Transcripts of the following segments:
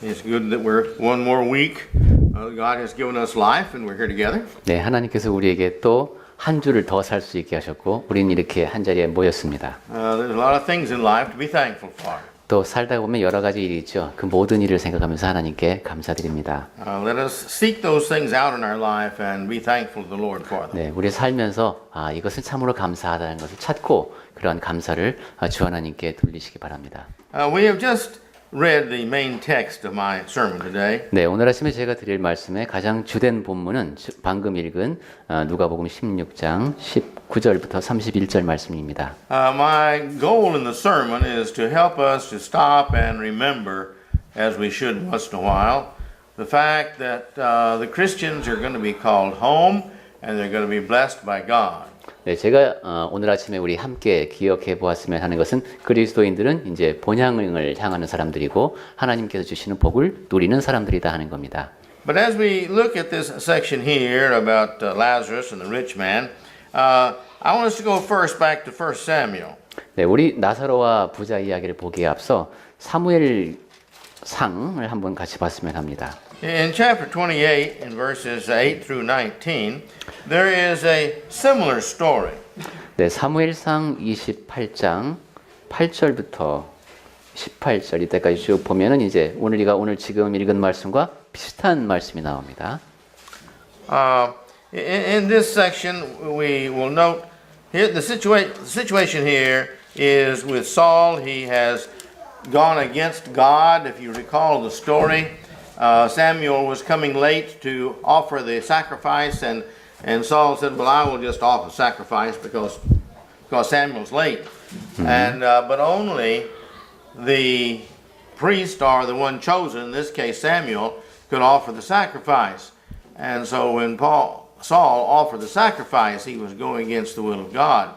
It's good that we're one more week. God has given us life and we're here together. 네, 하나님께서 우리에게 또 한 주를 더 살 수 있게 하셨고 우리는 이렇게 한 자리에 모였습니다. There's a lot of things in life to be thankful for. 또 살다 보면 여러 가지 일이 있죠. 그 모든 일을 생각하면서 하나님께 감사드립니다. Let us seek those things out in our life and be thankful to the Lord for them. 네, 우리 살면서 이것은 참으로 감사하다는 것을 찾고 그러한 감사를 주 하나님께 돌리시기 바랍니다. We have just read the main text of my sermon today. 네, 오늘 아침에 제가 드릴 말씀의 가장 주된 본문은 방금 읽은 누가복음 16장 19절부터 31절 말씀입니다. My goal in the sermon is to help us to stop and remember, as we should once in a while, the fact that the Christians are going to be called home and they're going to be blessed by God. 네, 제가 오늘 아침에 우리 함께 기억해 보았으면 하는 것은 그리스도인들은 이제 본향을 향하는 사람들이고 하나님께서 주시는 복을 누리는 사람들이다 하는 겁니다. But as we look at this section here about Lazarus and the rich man, I want us to go first back to 1 Samuel. 네, 우리 나사로와 부자 이야기를 보기에 앞서 사무엘 상을 한번 같이 봤으면 합니다. In chapter 28, in verses 8 through 19, there is a similar story. 네, 사무엘상 28장 8절부터 18절 이때까지 쭉 보면은 이제 오늘 지금 읽은 말씀과 비슷한 말씀이 나옵니다. In this section, we will note here the situation here is with Saul. He has gone against God. If you recall the story, Samuel was coming late to offer the sacrifice, and Saul said, "Well, I will just offer sacrifice because Samuel's late." And but only the priest or the one chosen, in this case Samuel, could offer the sacrifice. And so when Saul offered the sacrifice, he was going against the will of God,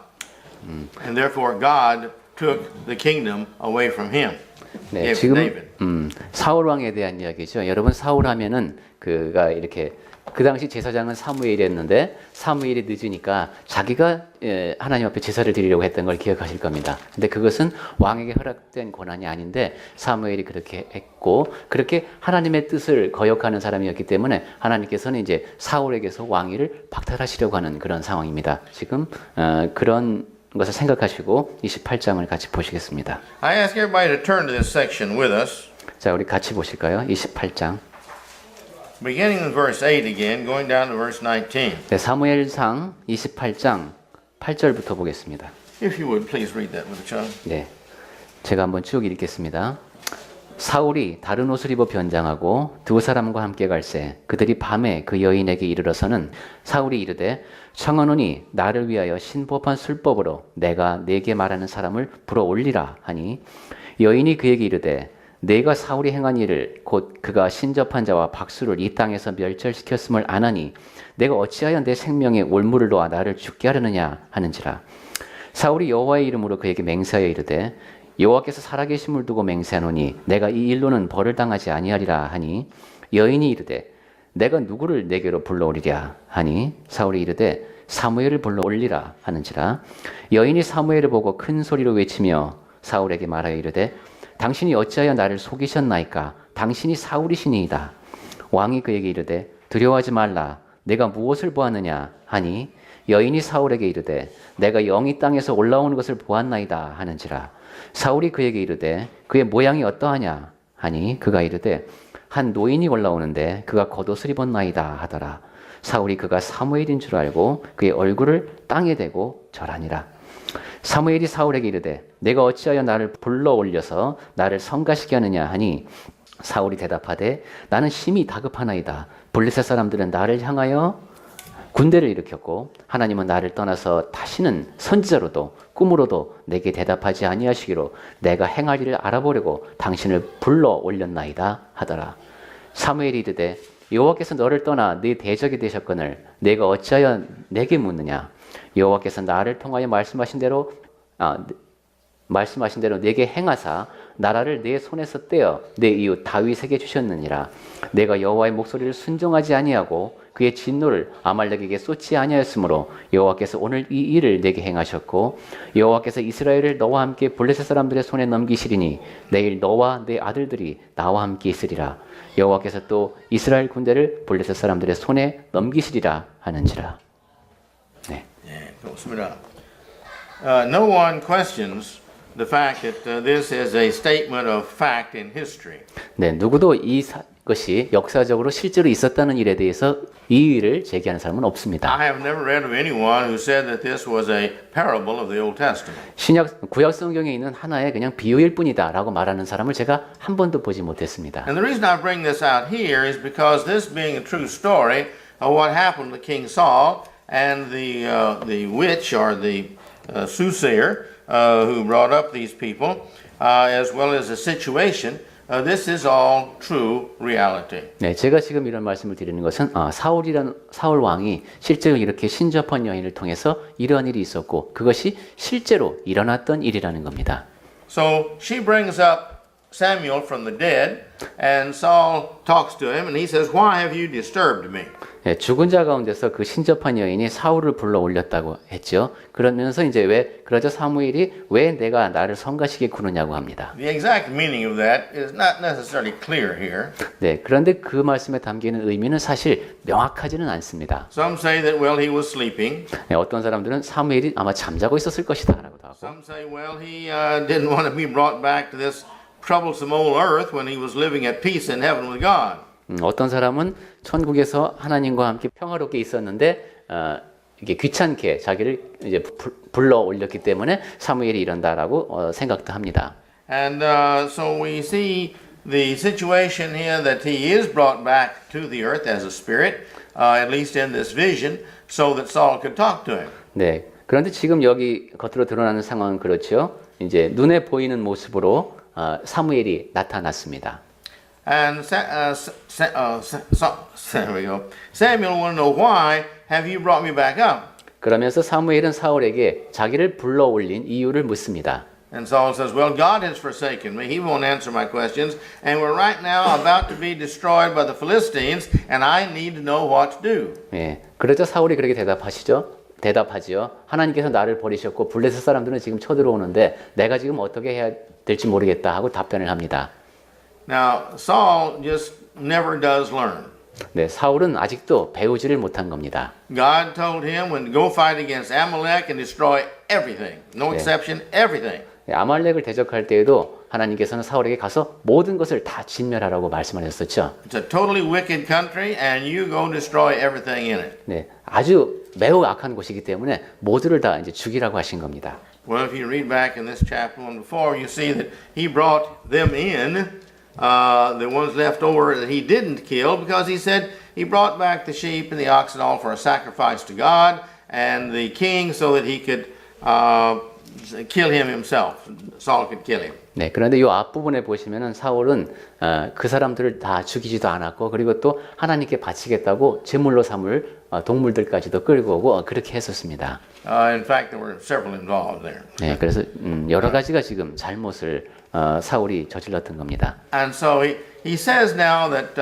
and therefore God took the kingdom away from him. 네, 지금 사울 왕에 대한 이야기죠. 여러분 사울 하면은 그가 이렇게 그 당시 제사장은 사무엘이었는데 사무엘이 늦으니까 자기가 하나님 앞에 제사를 드리려고 했던 걸 기억하실 겁니다. 근데 그것은 왕에게 허락된 권한이 아닌데 사무엘이 그렇게 했고 그렇게 하나님의 뜻을 거역하는 사람이었기 때문에 하나님께서는 이제 사울에게서 왕위를 박탈하시려고 하는 그런 상황입니다. 지금 그런 것을 생각하시고 28장을 같이 보시겠습니다. I ask everybody to turn to this section with us. 자, 우리 같이 보실까요? 28장. Beginning in verse 8 again, going down to verse 19. 네, 사무엘상 28장 8절부터 보겠습니다. If you would please read that with a child. 네, 제가 한번 쭉 읽겠습니다. 사울이 다른 옷을 입어 변장하고 두 사람과 함께 갈새 그들이 밤에 그 여인에게 이르러서는 사울이 이르되 청하노니 나를 위하여 신법한 술법으로 내가 네게 말하는 사람을 불어올리라 하니 여인이 그에게 이르되 내가 사울이 행한 일을 곧 그가 신접한 자와 박수를 이 땅에서 멸절시켰음을 아나니 내가 어찌하여 내 생명에 올무를 놓아 나를 죽게 하려느냐 하는지라. 사울이 여호와의 이름으로 그에게 맹세하여 이르되 여호와께서 살아계심을 두고 맹세하노니 내가 이 일로는 벌을 당하지 아니하리라 하니 여인이 이르되 내가 누구를 내게로 불러오리랴 하니 사울이 이르되 사무엘을 불러올리라 하는지라. 여인이 사무엘을 보고 큰 소리로 외치며 사울에게 말하여 이르되 당신이 어찌하여 나를 속이셨나이까? 당신이 사울이시니이다. 왕이 그에게 이르되 두려워하지 말라. 내가 무엇을 보았느냐 하니 여인이 사울에게 이르되 내가 영이 땅에서 올라오는 것을 보았나이다 하는지라. 사울이 그에게 이르되 그의 모양이 어떠하냐 하니 그가 이르되 한 노인이 올라오는데 그가 겉옷을 입었나이다 하더라. 사울이 그가 사무엘인 줄 알고 그의 얼굴을 땅에 대고 절하니라. 사무엘이 사울에게 이르되 내가 어찌하여 나를 불러 올려서 나를 성가시게 하느냐 하니 사울이 대답하되 나는 심히 다급하나이다. 블레셋 사람들은 나를 향하여 군대를 일으켰고 하나님은 나를 떠나서 다시는 선지자로도 꿈으로도 내게 대답하지 아니하시기로 내가 행할 일을 알아보려고 당신을 불러 올렸나이다 하더라. 사무엘이 이르되 여호와께서 너를 떠나 네 대적이 되셨거늘 내가 어찌하여 내게 묻느냐. 여호와께서 나를 통하여 말씀하신 대로 내게 행하사 나라를 내 손에서 떼어 내 이웃 다윗에게 주셨느니라. 내가 여호와의 목소리를 순종하지 아니하고 그의 진노를 아말렉에게 쏟지 아니하였으므로 여호와께서 오늘 이 일을 내게 행하셨고 여호와께서 이스라엘을 너와 함께 블레셋 사람들의 손에 넘기시리니 내일 너와 내 아들들이 나와 함께 있으리라. 여호와께서 또 이스라엘 군대를 블레셋 사람들의 손에 넘기시리라 하는지라. 네. 예, 좋습니다. No one questions the fact that this is a statement of fact in history. 네, 누구도 것이 역사적으로 실제로 있었다는 일에 대해서 이의를 제기하는 사람은 없습니다. I have never read of anyone who said that this was a parable of the Old Testament. 구약 성경에 있는 하나의 그냥 비유일 뿐이다라고 말하는 사람을 제가 한 번도 보지 못했습니다. And the reason I bring this out here is because this being a true story of what happened to King Saul and the witch or the soothsayer who brought up these people, as well as the situation. This is all true reality. 네, 제가 지금 이런 말씀을 드리는 것은 사울 왕이 실제로 이렇게 신접한 여인을 통해서 이러한 일이 있었고 그것이 실제로 일어났던 일이라는 겁니다. So she brings up Samuel from the dead, and Saul talks to him, and he says, "Why have you disturbed me?" 네, 죽은 자 가운데서 그 신접한 여인이 사울을 불러 올렸다고 했죠. 그러면서 이제 그러자 사무엘이 왜 내가 나를 성가시게 구느냐고 합니다. The exact meaning of that is not necessarily clear here. 네, 그런데 그 말씀에 담기는 의미는 사실 명확하지는 않습니다. Some say that well he was sleeping. 네, 어떤 사람들은 사무엘이 아마 잠자고 있었을 것이다라고도 하고. Some say well he didn't want to be brought back to this troublesome old earth when he was living at peace in heaven with God. 어떤 사람은 천국에서 하나님과 함께 평화롭게 있었는데 이게 귀찮게 자기를 이제 불러 올렸기 때문에 사무엘이 이런다라고 생각도 합니다. And so we see the situation here that he is brought back to the earth as a spirit, at least in this vision, so that Saul could talk to him. 네. 그런데 지금 여기 겉으로 드러나는 상황은 그렇죠. 이제 눈에 보이는 모습으로 사무엘이 나타났습니다. And there we go. Samuel wanted to know why have you brought me back up? 그러면서 사무엘은 사울에게 자기를 불러 올린 이유를 묻습니다. And Saul says, well, God has forsaken me. He won't answer my questions. And we're right now about to be destroyed by the Philistines, and I need to know what to do. 예. 그러자 사울이 그렇게 대답하지요. 하나님께서 나를 버리셨고 블레셋 사람들은 지금 쳐들어오는데 내가 지금 어떻게 해야 될지 모르겠다 하고 답변을 합니다. Now, Saul just never does learn. 네, 사울은 아직도 배우지를 못한 겁니다. God told him when to go fight against Amalek and destroy everything. No exception, everything. 네, 아말렉을 대적할 때에도 하나님께서는 사울에게 가서 모든 것을 다 진멸하라고 말씀하셨었죠. It's a totally wicked country and you go destroy everything in it. 네, 아주 매우 악한 곳이기 때문에 모두를 다 이제 죽이라고 하신 겁니다. Well, if you read back in this chapter 1 before, you see that he brought them in, the ones left over that he didn't kill, because he said he brought back the sheep and the oxen all for a sacrifice to God and the king so that he could kill him himself. Saul could kill him. 네, 그런데 이 앞부분에 보시면은 사울은 그 사람들을 다 죽이지도 않았고 그리고 또 하나님께 바치겠다고 제물로 삼을 동물들까지도 끌고 오고 그렇게 했었습니다. In fact, there were several involved there. 네, 그래서 여러 가지가 지금 잘못을 사울이 저질렀던 겁니다. And so he says now that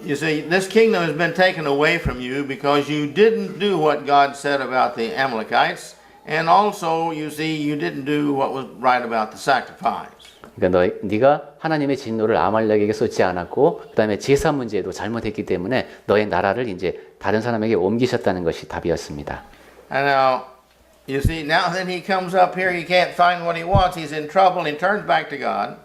you see this kingdom has been taken away from you because you didn't do what God said about the Amalekites, and also you see you didn't do what was right about the sacrifice. 그러니까 네가 하나님의 진노를 아말렉에게 쏟지 않았고 그다음에 제사 문제도 잘못했기 때문에 너의 나라를 이제 다른 사람에게 옮기셨다는 것이 답이었습니다. And now you see now that he comes up here, he can't find what he wants. He's in trouble. He turns back to God.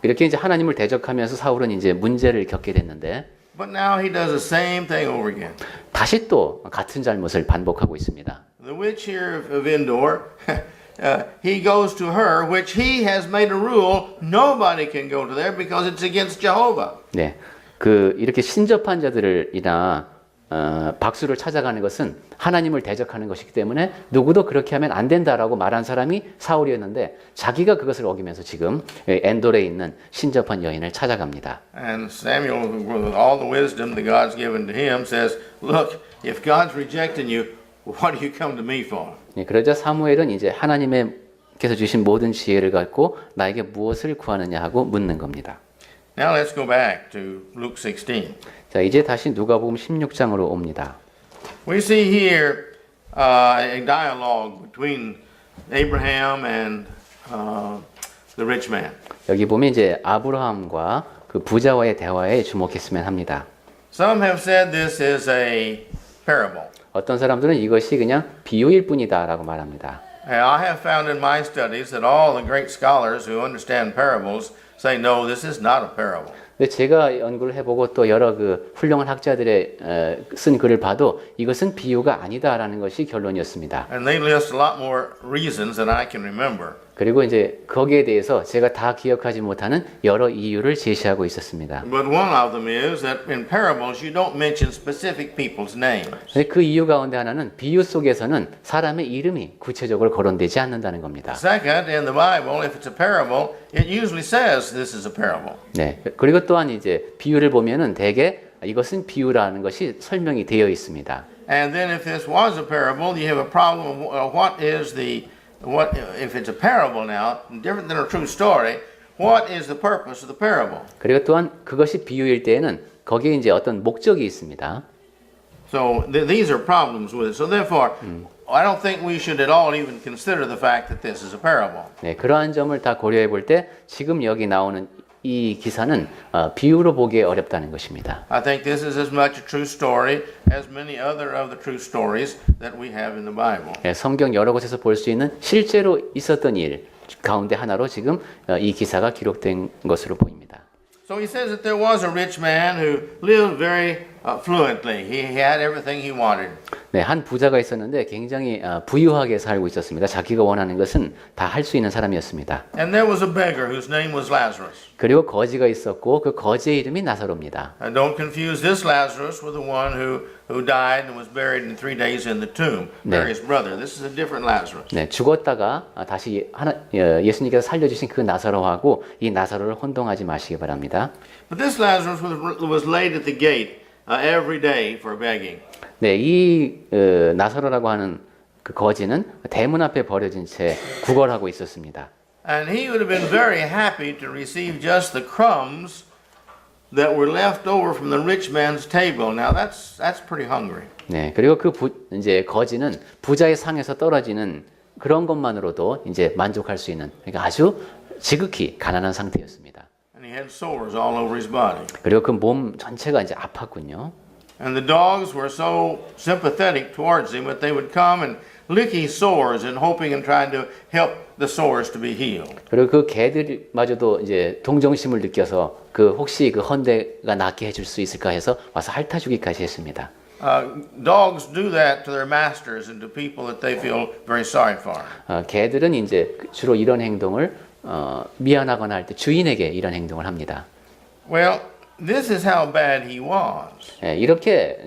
이렇게 이제 하나님을 대적하면서 사울은 이제 문제를 겪게 됐는데. But now he does the same thing over again. 다시 또 같은 잘못을 반복하고 있습니다. The witch here of Endor, he goes to her, which he has made a rule, nobody can go to there because it's against Jehovah. 네, 이렇게 신접한 자들이나 박수를 찾아가는 것은 하나님을 대적하는 것이기 때문에 누구도 그렇게 하면 안 된다라고 말한 사람이 사울이었는데 자기가 그것을 어기면서 지금 엔돌에 있는 신접한 여인을 찾아갑니다. And Samuel, with all the wisdom that God's given to him, says, "Look, if God's rejecting you, what do you come to me for?" 네, 그러자 사무엘은 이제 하나님의 하나님께서 주신 모든 지혜를 갖고 나에게 무엇을 구하느냐 하고 묻는 겁니다. Now let's go back to Luke 16. 자, 이제 다시 누가복음 16장으로 옵니다. We see here a dialogue between Abraham and the rich man. 여기 보면 이제 아브라함과 그 부자와의 대화에 주목했으면 합니다. Some have said this is a parable. 어떤 사람들은 이것이 그냥 비유일 뿐이다라고 말합니다. I have found in my studies that all the great scholars who understand parables say, no, this is not a parable. 근데 제가 연구를 해보고 또 여러 그 훌륭한 학자들의 쓴 글을 봐도 이것은 비유가 아니다라는 것이 결론이었습니다. And they list a lot more reasons than I can remember. 그리고 이제 거기에 대해서 제가 다 기억하지 못하는 여러 이유를 제시하고 있었습니다. But one of them is that in parables you don't mention specific people's names. 근데 그 이유 가운데 하나는 비유 속에서는 사람의 이름이 구체적으로 거론되지 않는다는 겁니다. Second, in the Bible, if it's a parable, it usually says this is a parable. 네. 그리고 또한 이제 비유를 보면은 대개 이것은 비유라는 것이 설명이 되어 있습니다. And then if this was a parable, you have a problem of what if it's a parable now, different than a true story, what is the purpose of the parable? 그리고 또한 그것이 비유일 때에는 거기에 이제 어떤 목적이 있습니다. So these are problems with it. So therefore, I don't think we should at all even consider the fact that this is a parable. 네, 그러한 점을 다 고려해 볼 때 지금 여기 나오는 이 기사는 비유로 보기 어렵다는 것입니다. I think this is as much a true story as many other of the true stories that we have in the Bible. 네, 성경 여러 곳에서 볼 수 있는 실제로 있었던 일 가운데 하나로 지금 이 기사가 기록된 것으로 보입니다. So he says that there was a rich man who lived very fluently. He had everything he wanted. 네, 한 부자가 있었는데 굉장히 부유하게 살고 있었습니다. 자기가 원하는 것은 다 할 수 있는 사람이었습니다. And there was a beggar whose name was Lazarus. 그리고 거지가 있었고 그 거지의 이름이 나사로입니다. And don't confuse this Lazarus with the one who died and was buried in 3 days in the tomb, Mary's brother. This is a different Lazarus. 네, 죽었다가 다시 예수님께서 살려주신 그 나사로하고 이 나사로를 혼동하지 마시기 바랍니다. But this Lazarus was laid at the gate every day for begging. 네, 이 나사로라고 하는 그 거지는 대문 앞에 버려진 채 구걸하고 있었습니다. And he would have been very happy to receive just the crumbs that were left over from the rich man's table. Now that's pretty hungry. 네, 그리고 그 이제 거지는 부자의 상에서 떨어지는 그런 것만으로도 이제 만족할 수 있는 그러니까 아주 지극히 가난한 상태였습니다. And he had sores all over his body. 그리고 그 몸 전체가 이제 아팠군요. And the dogs were so sympathetic towards him that they would come and lick his sores and hoping and trying to help the sores to be healed. 그리고 그 개들마저도 이제 동정심을 느껴서 그 혹시 그 헌대가 낫게 해줄 수 있을까 해서 와서 핥아주기까지 했습니다. Dogs do that to their masters and to people that they feel very sorry for. 개들은 이제 주로 이런 행동을 미안하거나 할 때 주인에게 이런 행동을 합니다. Well, this is how bad he was. 예, 이렇게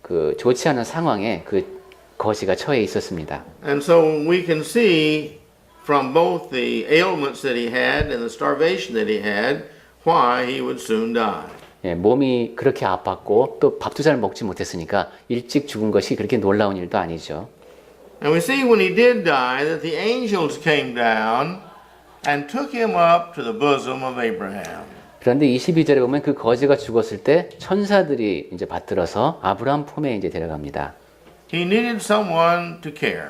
그 좋지 않은 상황에 그 거지가 처해 있었습니다. And so we can see from both the ailments that he had and the starvation that he had why he would soon die. 예, 몸이 그렇게 아팠고 또 밥도 잘 먹지 못했으니까 일찍 죽은 것이 그렇게 놀라운 일도 아니죠. And we see when he did die that the angels came down and took him up to the bosom of Abraham. 그런데 22절에 보면 그 거지가 죽었을 때 천사들이 이제 받들어서 아브라함 품에 이제 데려갑니다. He needed someone to care.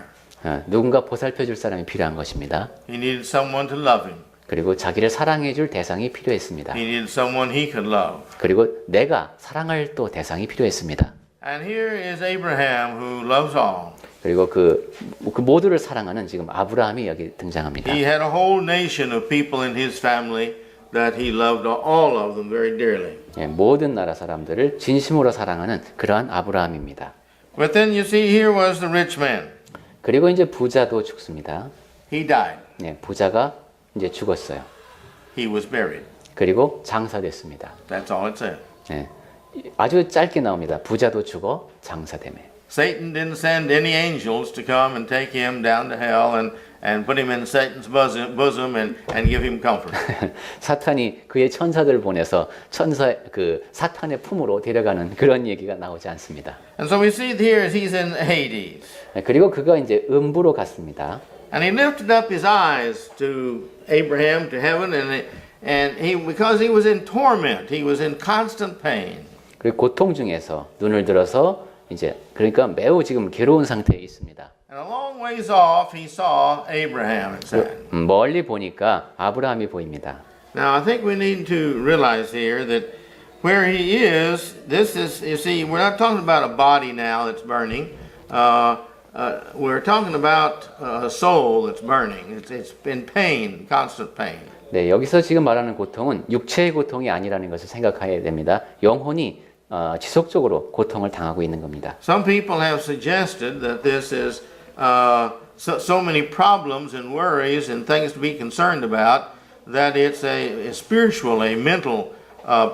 누군가 보살펴 줄 사람이 필요한 것입니다. He needed someone to love him. 그리고 자기를 사랑해 줄 대상이 필요했습니다. He needed someone he could love. 그리고 내가 사랑할 또 대상이 필요했습니다. And here is Abraham who loves all. 그리고 그 모두를 사랑하는 지금 아브라함이 여기 등장합니다. He had a whole nation of people in his family that he loved all of them very dearly. 예, 모든 나라 사람들을 진심으로 사랑하는 그러한 아브라함입니다. But then you see here was the rich man. 그리고 이제 부자도 죽습니다. He died. 네, 부자가 이제 죽었어요. He was buried. 그리고 장사됐습니다. That's all it said. 네, 아주 짧게 나옵니다. 부자도 죽어 장사되매. Satan didn't send any angels to come and take him down to hell and put him in Satan's bosom and give him comfort. 사탄이 그의 천사들을 보내서 사탄의 품으로 데려가는 그런 얘기가 나오지 않습니다. And so we see here he's in Hades. 그리고 그가 이제 음부로 갔습니다. And he lifted up his eyes to Abraham, to heaven, because he was in torment, he was in constant pain. 그리고 고통 중에서 눈을 들어서 이제 그러니까 매우 지금 괴로운 상태에 있습니다. And a long ways off, he saw Abraham, it said. 멀리 보니까 아브라함이 보입니다. Now, I think we need to realize here that where he is, this is, you see, we're not talking about a body now that's burning. We're talking about a soul that's burning. It's in pain, constant pain. 네, 여기서 지금 말하는 고통은 육체의 고통이 아니라는 것을 생각해야 됩니다. 영혼이 지속적으로 고통을 당하고 있는 겁니다. Some people have suggested that this is so many problems and worries and things to be concerned about that it's a spiritual, a mental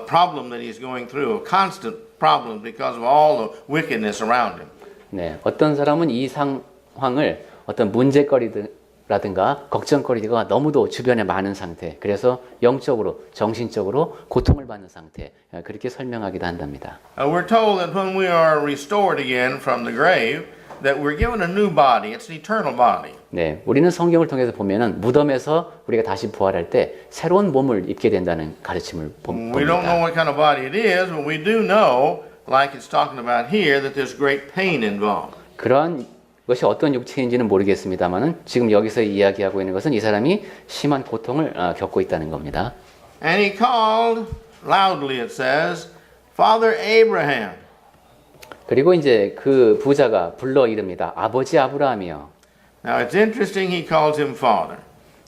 problem that he's going through, a constant problem because of all the wickedness around him. 네, 어떤 사람은 이 상황을 어떤 문제거리라든가 걱정거리가 너무도 주변에 많은 상태, 그래서 영적으로, 정신적으로 고통을 받는 상태, 그렇게 설명하기도 한답니다. We're told that when we are restored again from the grave, that we're given a new body. It's an eternal body. 네, 우리는 성경을 통해서 보면은 무덤에서 우리가 다시 부활할 때 새로운 몸을 입게 된다는 가르침을 We don't know 봅니다. what kind of body it is, but we do know, like it's talking about here, that there's great pain involved. 그러한 것이 어떤 육체인지는 모르겠습니다만은 지금 여기서 이야기하고 있는 것은 이 사람이 심한 고통을 겪고 있다는 겁니다. And he called loudly, it says, Father Abraham. 그리고 이제 그 부자가 불러 이릅니다. 아버지 아브라함이요. Now it's interesting he calls him father.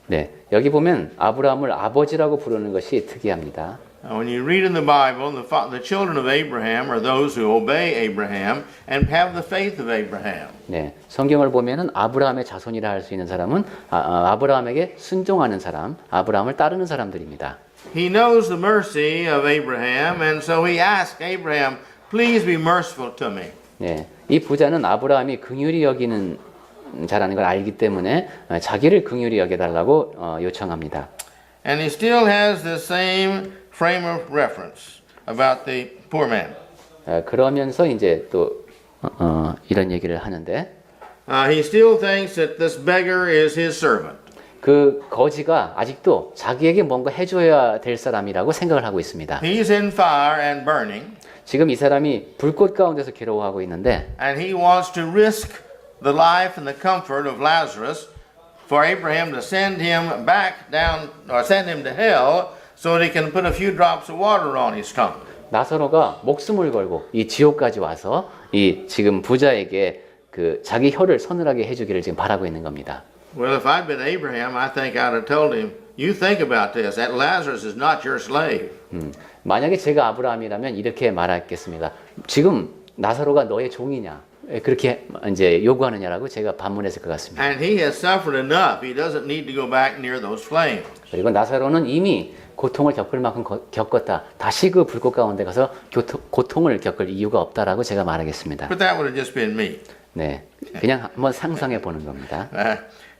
네, 여기 보면 아브라함을 아버지라고 부르는 것이 특이합니다. Now, when you read in the Bible, the children of Abraham are those who obey Abraham and have the faith of Abraham. 네, 성경을 보면은 아브라함의 자손이라 할 수 있는 사람은 아브라함에게 순종하는 사람, 아브라함을 따르는 사람들입니다. He knows the mercy of Abraham, and so he asked Abraham, "Please be merciful to me." 네, 이 부자는 아브라함이 긍휼히 여기는 자라는 걸 알기 때문에 자기를 긍휼히 여겨달라고 요청합니다. And he still has the same frame of reference about the poor man. 그러면서 이제 또 이런 얘기를 하는데 He still thinks that this beggar is his servant. 그 거지가 아직도 자기에게 뭔가 해줘야 될 사람이라고 생각을 하고 있습니다. He's in fire and burning, 지금 이 사람이 불꽃 가운데서 괴로워하고 있는데 and he wants to risk the life and the comfort of Lazarus for Abraham to send him back down or send him to hell so that he can put a few drops of water on his tongue. 나사로가 목숨을 걸고 이 지옥까지 와서 이 지금 부자에게 그 자기 혀를 서늘하게 해주기를 지금 바라고 있는 겁니다. Well, if I'd been Abraham, I think I'd have told him, "You think about this. That Lazarus is not your slave." 만약에 제가 아브라함이라면 이렇게 말하겠습니다. 지금 나사로가 너의 종이냐? 그렇게 이제 요구하느냐라고 제가 반문했을 것 같습니다. And he has suffered enough. He doesn't need to go back near those flames. 그리고 나사로는 이미 고통을 겪을 만큼 겪었다. 다시 그 불꽃 가운데 가서 고통을 겪을 이유가 없다라고 제가 말하겠습니다. But that would have just been me. 네, 그냥 한번 상상해 보는 겁니다.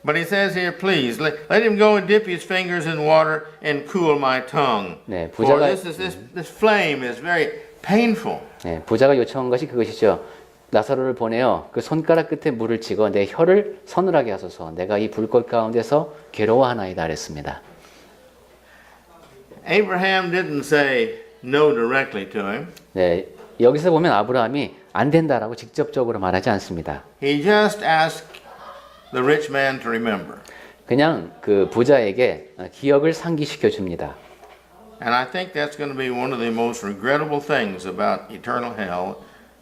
But he says here, please, let him go and dip his fingers in water and cool my tongue. 네, For this flame is very painful. 네, 부자가 요청한 것이 그것이죠. 나사로를 보내어 그 손가락 끝에 물을 찍어 내 혀를 서늘하게 하소서. 내가 이 불꽃 가운데서 괴로워하나이다 그랬습니다. Abraham didn't say no directly to him. 네, 여기서 보면 아브라함이 안 된다라고 직접적으로 말하지 않습니다. He just asked the rich man to remember. 그냥 그 부자에게 기억을 상기시켜 줍니다. And I think that's going to be one of the most regrettable things about eternal hell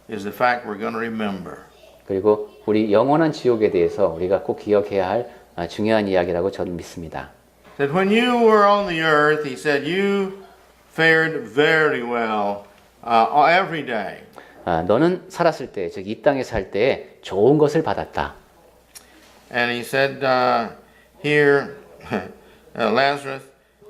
is the fact we're going to remember. 그리고 우리 영원한 지옥에 대해서 우리가 꼭 기억해야 할 중요한 이야기라고 저는 믿습니다. That when you were on the earth, he said, you fared very well every day. 너는 살았을 때, 즉 이 땅에 살 때에 좋은 것을 받았다. And he said here, Lazarus,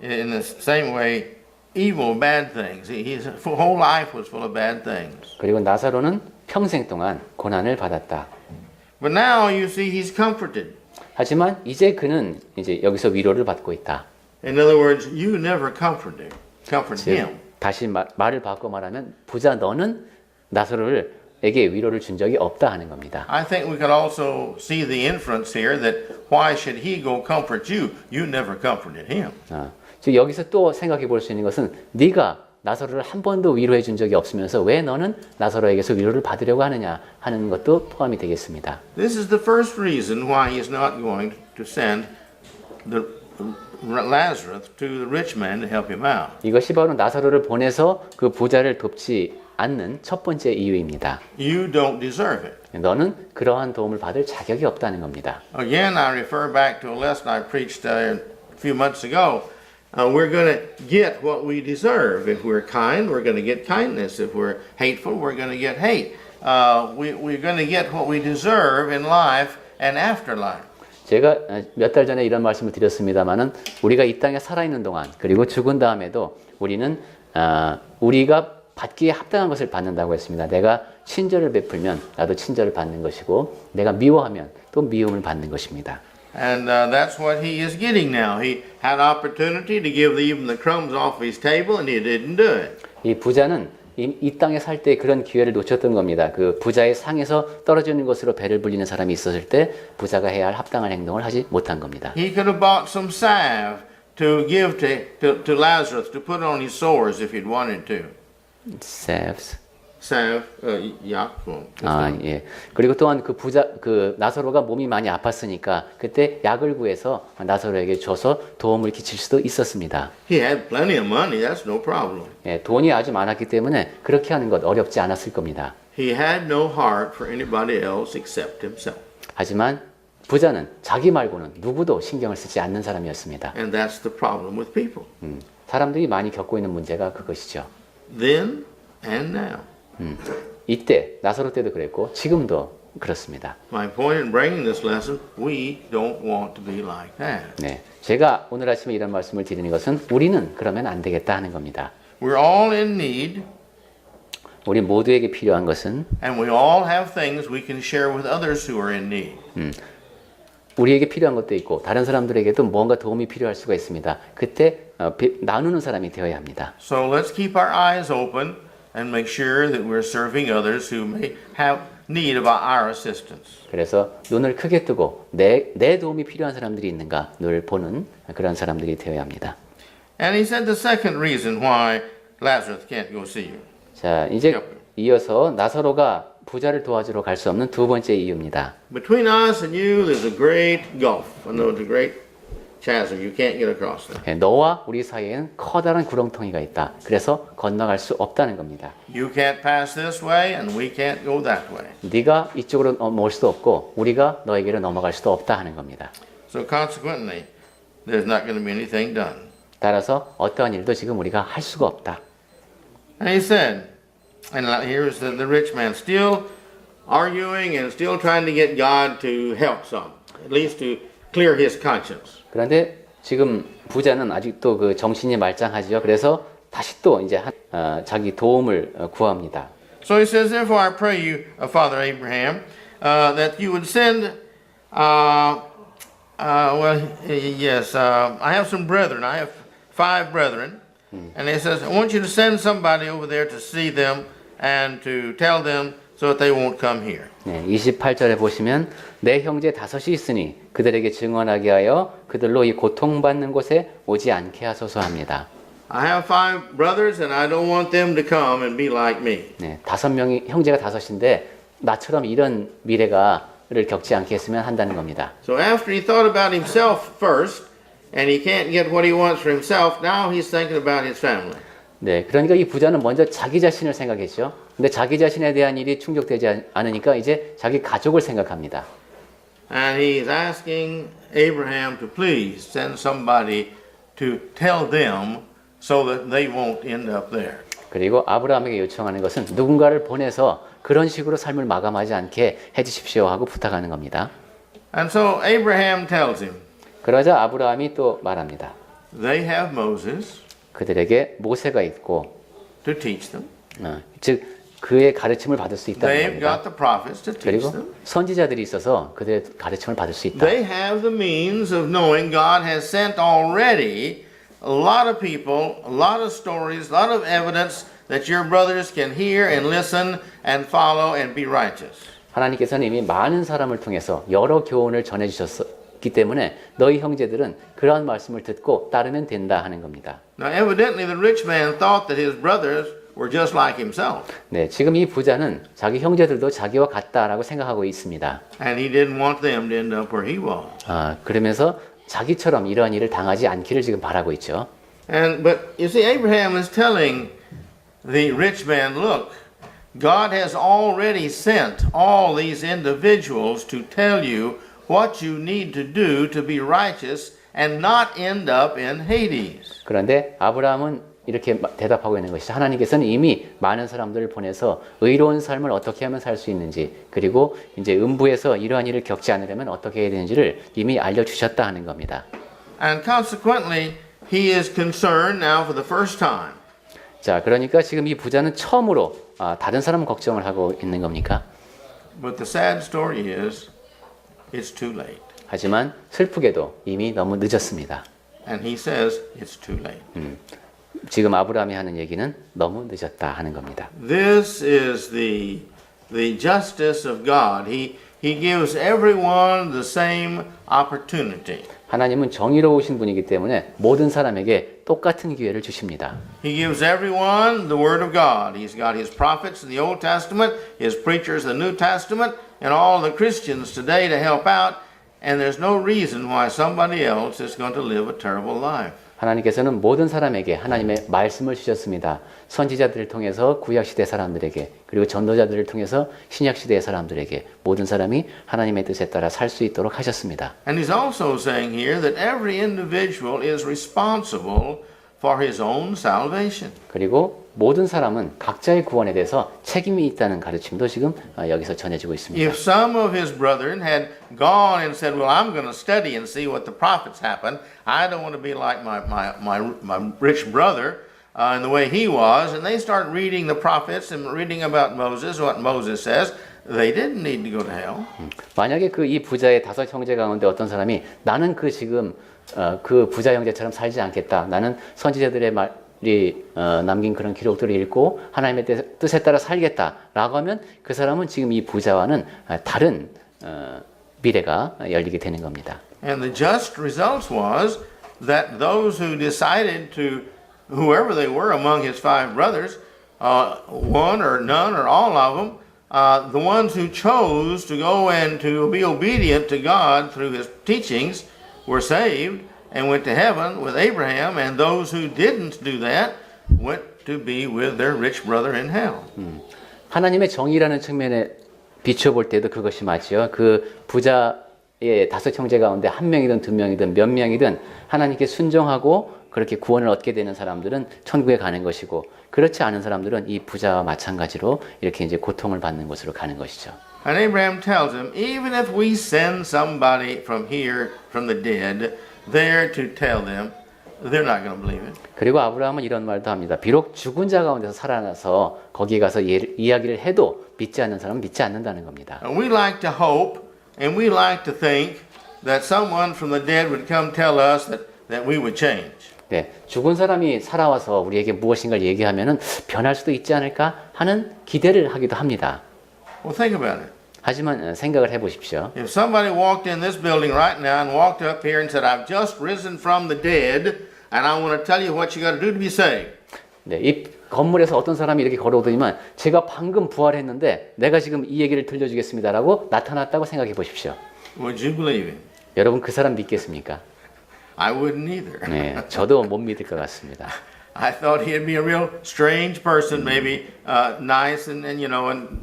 in the same way, evil, bad things. His whole life was full of bad things. 그리고 나사로는 평생 동안 고난을 받았다. But now you see he's comforted. 하지만 이제 그는 이제 여기서 위로를 받고 있다. In other words, you never comfort him. 다시 말을 바꿔 말하면 부자 너는 나사로를 에게 위로를 준 적이 없다 하는 겁니다. I think we could also see the inference here that why should he go comfort you? You never comforted him. 즉 여기서 또 생각해 볼 수 있는 것은 네가 나사로를 한 번도 위로해 준 적이 없으면서 왜 너는 나사로에게서 위로를 받으려고 하느냐 하는 것도 포함이 되겠습니다. This is the first reason why he is not going to send the Lazarus to the rich man to help him out. 이것이 바로 나사로를 보내서 그 부자를 돕지 않는 첫 번째 이유입니다. You don't deserve it. 너는 그러한 도움을 받을 자격이 없다는 겁니다. Again, I refer back to a lesson I preached a few months ago. We're going to get what we deserve. If we're kind, we're going to get kindness. If we're hateful, we're going to get hate. We're going to get what we deserve in life and afterlife. 제가 몇 달 전에 이런 말씀을 드렸습니다마는 우리가 이 땅에 살아있는 동안 그리고 죽은 다음에도 우리는 우리가 받기에 합당한 것을 받는다고 했습니다. 내가 친절을 베풀면 나도 친절을 받는 것이고 내가 미워하면 또 미움을 받는 것입니다. And that's what he is getting now. He had opportunity to give even the crumbs off his table and he didn't do it. 이 부자는 이 땅에 살 때 그런 기회를 놓쳤던 겁니다. 그 부자의 상에서 떨어지는 것으로 배를 불리는 사람이 있었을 때 부자가 해야 할 합당한 행동을 하지 못한 겁니다. He could have bought some salve to give to Lazarus to put on his sores if he'd wanted to. Saves. Salve, 약. 예. 그리고 또한 그 나사로가 몸이 많이 아팠으니까 그때 약을 구해서 나사로에게 줘서 도움을 끼칠 수도 있었습니다. He had plenty of money. That's no problem. 예, 돈이 아주 많았기 때문에 그렇게 하는 것 어렵지 않았을 겁니다. He had no heart for anybody else except himself. 하지만 부자는 자기 말고는 누구도 신경을 쓰지 않는 사람이었습니다. And that's the problem with people. 사람들이 많이 겪고 있는 문제가 그것이죠. Then and now. 이때 나사로 때도 그랬고 지금도 그렇습니다. My point in bringing this lesson, we don't want to be like that. 네, 제가 오늘 아침에 이런 말씀을 드리는 것은 우리는 그러면 안 되겠다 하는 겁니다. We're all in need, 우리 모두에게 필요한 것은 and we all have things we can share with others who are in need. 우리에게 필요한 것도 있고 다른 사람들에게도 뭔가 도움이 필요할 수가 있습니다. 그때 나누는 사람이 되어야 합니다. So let's keep our eyes open and make sure that we're serving others who may have need of our assistance. 그래서 눈을 크게 뜨고 내 도움이 필요한 사람들이 있는가 늘 보는 그런 사람들이 되어야 합니다. And he said the second reason why Lazarus can't go see you. 자, 이제 이어서 나사로가 부자를 도와주러 갈 수 없는 두 번째 이유입니다. Between us and you, there's a great gulf. I know it's a great chasm. You can't get across there. 너와 우리 사이에는 커다란 구렁텅이가 있다. 그래서 건너갈 수 없다는 겁니다. You can't pass this way, and we can't go that way. 네가 이쪽으로 넘어올 수도 없고 우리가 너에게로 넘어갈 수도 없다 하는 겁니다. So consequently, there's not going to be anything done. 따라서 어떠한 일도 지금 우리가 할 수가 없다. And he said, and here's the rich man still arguing and still trying to get God to help some, at least to clear his conscience. 그런데 지금 부자는 아직도 그 정신이 말짱하지요. 그래서 다시 또 이제 자기 도움을 구합니다. So he says, therefore I pray you, Father Abraham, that you would send, I have some brethren. I have 5 brethren. And he says, I want you to send somebody over there to see them and to tell them so that they won't come here. 네, 28절에 보시면 내 형제 5이 있으니 그들에게 증언하게 하여 그들로 이 고통받는 곳에 오지 않게 하소서 합니다. I have 5 brothers and I don't want them to come and be like me. 네, 5명이 형제가 5인데 나처럼 이런 미래가를 겪지 않게 했으면 한다는 겁니다. So after he thought about himself first and he can't get what he wants for himself, now he's thinking about his family. 네, 그러니까 이 부자는 먼저 자기 자신을 생각했죠. 근데 자기 자신에 대한 일이 충족되지 않으니까 이제 자기 가족을 생각합니다. And he's asking Abraham to please send somebody to tell them so that they won't end up there. 그리고 아브라함에게 요청하는 것은 누군가를 보내서 그런 식으로 삶을 마감하지 않게 해주십시오 하고 부탁하는 겁니다. And so Abraham tells him, 그러자 아브라함이 또 말합니다. they have Moses 그들에게 모세가 있고 to teach them. 즉 그의 가르침을 받을 수 있다는 They've got 겁니다. the prophets to teach 그리고 them. 선지자들이 있어서 그들의 가르침을 받을 수 있다. They have the means of knowing God has sent already a lot of people, a lot of stories, a lot of evidence that your brothers can hear and listen and follow and be righteous. 하나님께서는 이미 많은 사람을 통해서 여러 교훈을 전해주셨기 때문에 너희 형제들은 그러한 말씀을 듣고 따르면 된다 하는 겁니다. Now, evidently, the rich man thought that his brothers were just like himself, 네, 지금 이 부자는 자기 형제들도 자기와 같다라고 생각하고 있습니다. and he didn't want them to end up where he was. 그러면서 자기처럼 이러한 일을 당하지 않기를 지금 바라고 있죠. But you see, Abraham is telling the rich man, look, God has already sent all these individuals to tell you what you need to do to be righteous and not end up in Hades. 그런데 아브라함은 이렇게 대답하고 있는 것이 하나님께서는 이미 많은 사람들을 보내서 의로운 삶을 어떻게 하면 살 수 있는지 그리고 이제 음부에서 이러한 일을 겪지 않으려면 어떻게 해야 되는지를 이미 알려주셨다 하는 겁니다. And consequently, he is concerned now for the first time. 자, 그러니까 지금 이 부자는 처음으로 다른 사람 걱정을 하고 있는 겁니까? But the sad story is, it's too late. 하지만 슬프게도 이미 너무 늦었습니다. And he says, it's too late. 지금 아브라함이 하는 얘기는 너무 늦었다 하는 겁니다. This is the justice of God. He gives everyone the same opportunity. 하나님은 정의로우신 분이기 때문에 모든 사람에게 똑같은 기회를 주십니다. He gives everyone the Word of God. He's got His prophets in the Old Testament, His preachers in the New Testament, and all the Christians today to help out. And there's no reason why somebody else is going to live a terrible life. 하나님께서는 모든 사람에게 하나님의 말씀을 주셨습니다. 선지자들을 통해서 구약시대 사람들에게 그리고 전도자들을 통해서 신약시대의 사람들에게 모든 사람이 하나님의 뜻에 따라 살 수 있도록 하셨습니다. And he's also saying here that every individual is responsible for his own salvation. 그리고 모든 사람은 각자의 구원에 대해서 책임이 있다는 가르침도 지금 여기서 전해지고 있습니다. If some of his brethren had gone and said, well, I'm going to study and see what the prophets happened. I don't want to be like my rich brother in the way he was. And they start reading the prophets and reading about Moses, what Moses says. They didn't need to go to hell. 만약에 이 부자의 5 형제 가운데 어떤 사람이 나는 지금 그 부자 형제처럼 살지 않겠다. 나는 선지자들의 말이 남긴 그런 기록들을 읽고 하나님의 뜻에 따라 살겠다라고 하면 그 사람은 지금 이 부자와는 다른 미래가 열리게 되는 겁니다. And the just result was that those who decided to, whoever they were among his 5 brothers, one or none or all of them, the ones who chose to go and to be obedient to God through his teachings were saved and went to heaven with Abraham, and those who didn't do that went to be with their rich brother in hell. 하나님의 정의라는 측면에 비춰볼 때도 그것이 맞죠. 그 부자의 5 형제 가운데 1명이든 2명이든 몇 명이든 하나님께 순종하고 그렇게 구원을 얻게 되는 사람들은 천국에 가는 것이고 그렇지 않은 사람들은 이 부자와 마찬가지로 이렇게 이제 고통을 받는 곳으로 가는 것이죠. And Abraham tells him, even if we send somebody from here, from the dead, there to tell them, they're not going to believe it. 그리고 아브라함은 이런 말도 합니다. 비록 죽은 자 가운데서 살아나서 거기에 가서 이야기를 해도 믿지 않는 사람은 믿지 않는다는 겁니다. And we like to hope and we like to think that someone from the dead would come tell us that we would change. 네, 죽은 사람이 살아와서 우리에게 무엇인가를 얘기하면은 변할 수도 있지 않을까 하는 기대를 하기도 합니다. Well, think about it. 하지만 생각을 해보십시오. If somebody walked in this building right now and walked up here and said, I've just risen from the dead and I want to tell you what you got to do to be saved. 네, 이 건물에서 어떤 사람이 이렇게 걸어오더니만 제가 방금 부활했는데 내가 지금 이 얘기를 들려주겠습니다라고 나타났다고 생각해 보십시오. Would you believe him? 여러분 그 사람 믿겠습니까? I wouldn't either. 네, 저도 못 믿을 것 같습니다. I thought he'd be a real strange person, maybe nice and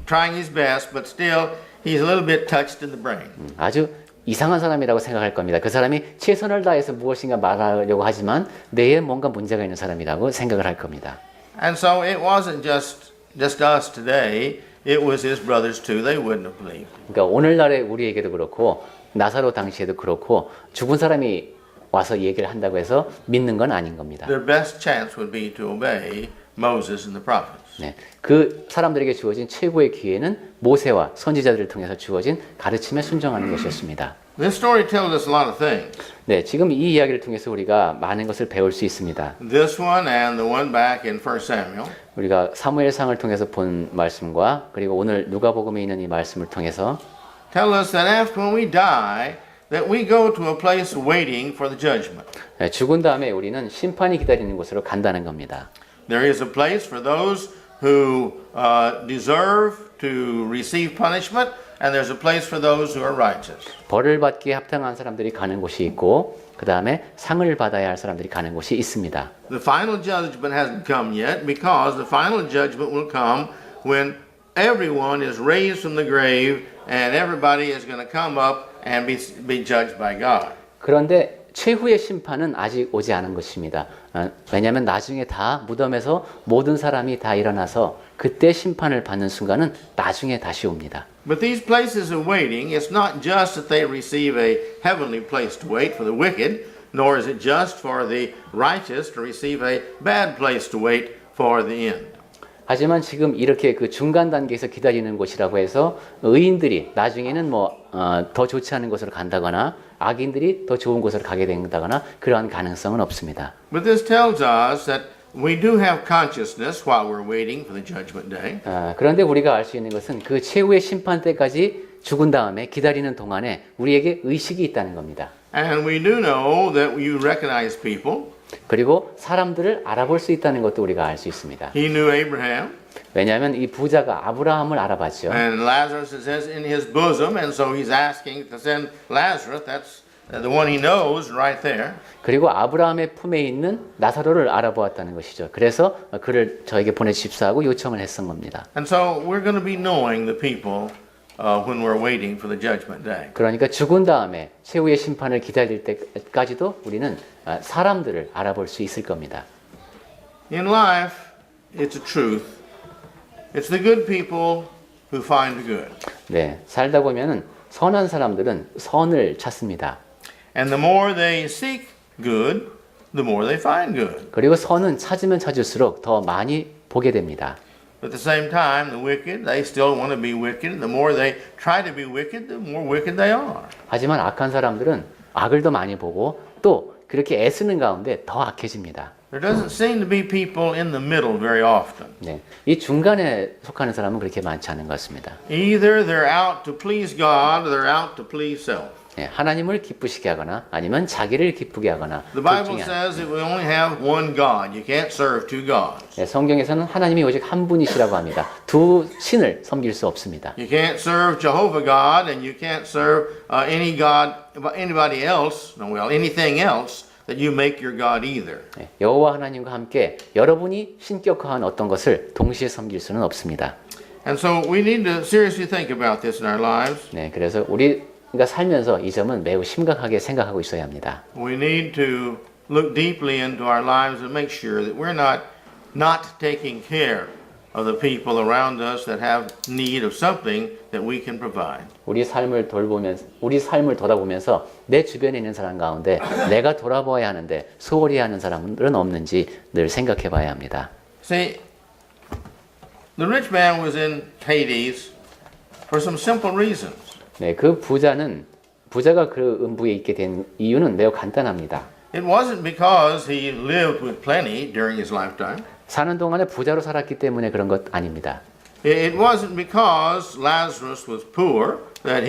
trying his best, but still he's a little bit touched in the brain. 아주 이상한 사람이라고 생각할 겁니다. 그 사람이 최선을 다해서 무엇인가 말하려고 하지만 내에 뭔가 문제가 있는 사람이라고 생각을 할 겁니다. And so it wasn't just us today, it was his brothers too. They wouldn't have believed. 그러니까 오늘날의 우리에게도 그렇고 나사로 당시에도 그렇고 죽은 사람이 와서 얘기를 한다고 해서 믿는 건 아닌 겁니다. Their best chance would be to obey Moses and the prophets. 네, 그 사람들에게 주어진 최고의 기회는 모세와 선지자들을 통해서 주어진 가르침에 순종하는 것이었습니다. This story tells us a lot of things. 네, 지금 이 이야기를 통해서 우리가 많은 것을 배울 수 있습니다. This one and the one back in 1 Samuel 우리가 사무엘상을 통해서 본 말씀과 그리고 오늘 누가복음에 있는 이 말씀을 통해서 tell us that after when we die, that we go to a place waiting for the judgment. 네, 죽은 다음에 우리는 심판이 기다리는 곳으로 간다는 겁니다. There is a place for those who deserve to receive punishment, and there's a place for those who are righteous. 벌을 받기에 합당한 사람들이 가는 곳이 있고 그 다음에 상을 받아야 할 사람들이 가는 곳이 있습니다. The final judgment hasn't come yet because the final judgment will come when everyone is raised from the grave and everybody is going to come up and be judged by God. 그런데 최후의 심판은 아직 오지 않은 것입니다. 왜냐하면 나중에 다 무덤에서 모든 사람이 다 일어나서 그때 심판을 받는 순간은 나중에 다시 옵니다. But these places of waiting, it's not just that they receive a heavenly place to wait for the wicked, nor is it just for the righteous to receive a bad place to wait for the end. 하지만 지금 이렇게 그 중간 단계에서 기다리는 곳이라고 해서 의인들이 나중에는 더 좋지 않은 곳으로 간다거나 악인들이 더 좋은 곳으로 가게 된다거나 그러한 가능성은 없습니다. But this tells us that we do have consciousness while we're waiting for the judgment day. 그런데 우리가 알 수 있는 것은 그 최후의 심판 때까지 죽은 다음에 기다리는 동안에 우리에게 의식이 있다는 겁니다. And we do know that you recognize people. 그리고 사람들을 알아볼 수 있다는 것도 우리가 알 수 있습니다. He knew Abraham. 왜냐하면 이 부자가 아브라함을 알아봤죠. And Lazarus, it says, in his bosom, and so he's asking to send Lazarus. That's the one he knows right there. 그리고 아브라함의 품에 있는 나사로를 알아보았다는 것이죠. 그래서 그를 저에게 보내주십사 하고 요청을 했던 겁니다. And so we're going to be knowing the people when we're waiting for the judgment day. 그러니까 죽은 다음에 최후의 심판을 기다릴 때까지도 우리는 사람들을 알아볼 수 있을 겁니다. In life, it's a truth. It's the good people who find the good. 네, 살다 보면은 선한 사람들은 선을 찾습니다. And the more they seek good, the more they find good. 그리고 선은 찾으면 찾을수록 더 많이 보게 됩니다. But at the same time, the wicked, they still want to be wicked. The more they try to be wicked, the more wicked they are. 하지만 악한 사람들은 악을 더 많이 보고 또 그렇게 애쓰는 가운데 더 악해집니다. There doesn't seem to be people in the middle very often. 네, 이 중간에 속하는 사람은 그렇게 많지 않은 것 같습니다. Either they're out to please God or they're out to please self. 네, 하나님을 기쁘시게 하거나 아니면 자기를 기쁘게 하거나 The 둘 Bible 중에 says that we only have one God. You can't serve two gods. 네, 성경에서는 하나님이 오직 한 분이시라고 합니다. 두 신을 섬길 수 없습니다. You can't serve Jehovah God and you can't serve any God, anybody else, no, well, anything else that you make your God either. 네, 여호와 하나님과 함께 여러분이 신격화한 어떤 것을 동시에 섬길 수는 없습니다. And so we need to seriously think about this in our lives. 네, 그래서 우리가 살면서 이 점은 매우 심각하게 생각하고 있어야 합니다. We need to look deeply into our lives and make sure that we're not taking care of the people around us that have need of something that we can provide. 우리 삶을 돌아보면서 내 주변에 있는 사람 가운데 내가 돌아보아야 하는데 소홀히 하는 사람들은 없는지 늘 생각해 봐야 합니다. See, the rich man was in Hades for some simple reasons. 네, 그 부자가 그 음부에 있게 된 이유는 매우 간단합니다. It wasn't because he lived with plenty during his lifetime. 사는 동안에 부자로 살았기 때문에 그런 것 아닙니다. It wasn't because Lazarus was poor that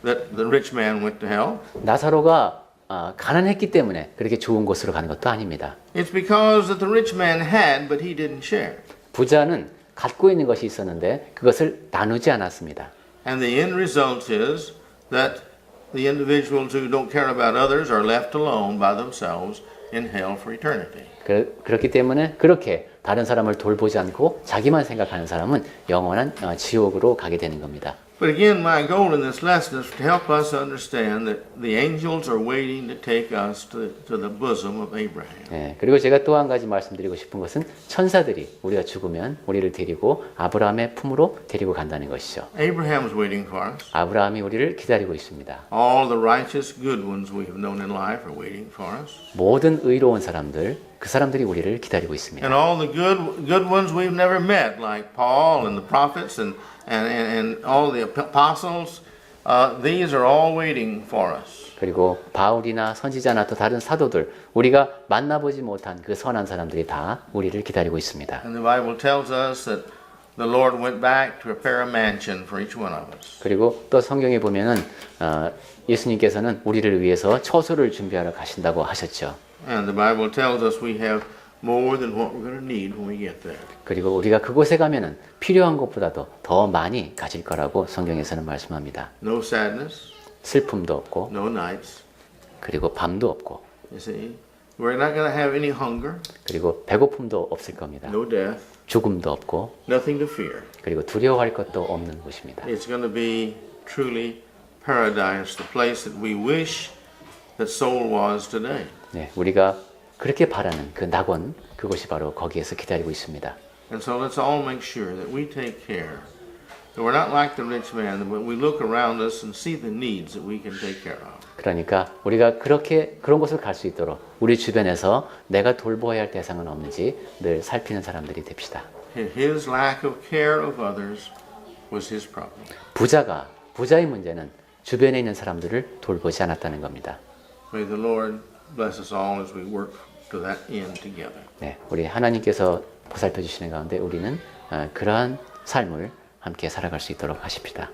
that the rich man went to hell. 나사로가 가난했기 때문에 그렇게 좋은 곳으로 가는 것도 아닙니다. It's because that the rich man had, but he didn't share. 부자는 갖고 있는 것이 있었는데 그것을 나누지 않았습니다. And the end result is that the individuals who don't care about others are left alone by themselves in hell for eternity. 그렇기 때문에 그렇게 다른 사람을 돌보지 않고 자기만 생각하는 사람은 영원한 지옥으로 가게 되는 겁니다. But again, my goal in this lesson is to help us understand that the angels are waiting to take us to the bosom of Abraham. 네, 그리고 제가 또 한 가지 말씀드리고 싶은 것은 천사들이 우리가 죽으면 우리를 데리고 아브라함의 품으로 데리고 간다는 것이죠. Abraham's waiting for us. 아브라함이 우리를 기다리고 있습니다. All the righteous good ones we have known in life are waiting for us. 모든 의로운 사람들, 그 사람들이 우리를 기다리고 있습니다. And all the good ones we've never met, like Paul and the prophets and all the apostles, these are all waiting for us. 그리고 바울이나 선지자나 또 다른 사도들, 우리가 만나보지 못한 그 선한 사람들이 다 우리를 기다리고 있습니다. And the Bible tells us that the Lord went back to prepare a mansion for each one of us. 그리고 또 성경에 보면은 예수님께서는 우리를 위해서 처소를 준비하러 가신다고 하셨죠. And the Bible tells us we have more than what we're going to need when we get there. 그리고 우리가 그곳에 가면은 필요한 것보다도 더 많이 가질 거라고 성경에서는 말씀합니다. No sadness, 슬픔도 없고, no nights. 그리고 밤도 없고, You see, we're not going to have any hunger, 그리고 배고픔도 없을 겁니다. no death, 죽음도 없고, nothing to fear. 그리고 두려워할 것도 없는 곳입니다. It's going to be truly paradise, the place that we wish that Seoul was today. 네, 우리가 그렇게 바라는 그 낙원, 그곳이 바로 거기에서 기다리고 있습니다. And so let's all make sure that we take care. That we're not like the rich man, but we look around us and see the needs that we can take care of. 그러니까 우리가 그런 곳을 갈 수 있도록 우리 주변에서 내가 돌보아야 할 대상은 없는지 늘 살피는 사람들이 됩시다. His lack of care of others was his problem. 부자의 문제는 주변에 있는 사람들을 돌보지 않았다는 겁니다. May the Lord bless us all as we work to that end together. 네, 우리 하나님께서 보살펴 주시는 가운데 우리는 그러한 삶을 함께 살아갈 수 있도록 하십시다.